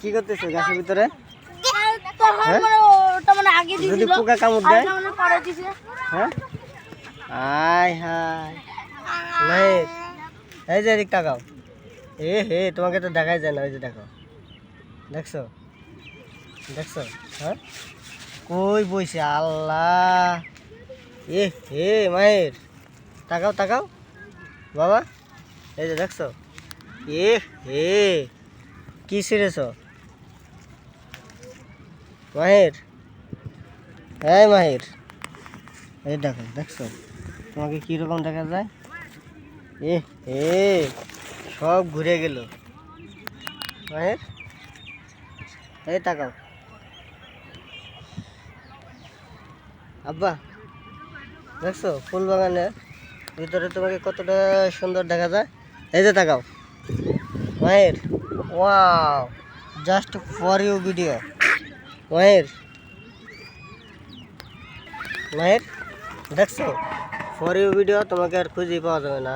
কি করতেছো গাছের ভিতরে? যদি যদি পোকা কামড় দেয়? হ্যাঁ, আয় হায় মাহির, এই যে এদিক তাকাও। এ হে, তোমাকে তো দেখাই যায় না। ওই যে দেখো, দেখছো দেখছো? হ্যাঁ, কই বইছে আল্লাহ। এ হে মাহির, তাকাও তাকাও বাবা, এই যে দেখছো? এ হে, কি ছিঁড়েছ মাহির? এই মাহির, এই দেখো, দেখছো তোমাকে কিরকম দেখা যায়? এ হে, সব ঘুরে গেল মাহির। এই তাকাও আব্বা, দেখছো ফুল বাগানের ভিতরে তোমাকে কতটা সুন্দর দেখা যায়? এই যে তাকাও Mahir, wow, just for you video. Mahir, Mahir, দেখছো ফর ইউ ভিডিও, তোমাকে আর খুঁজে পাওয়া যাবে না।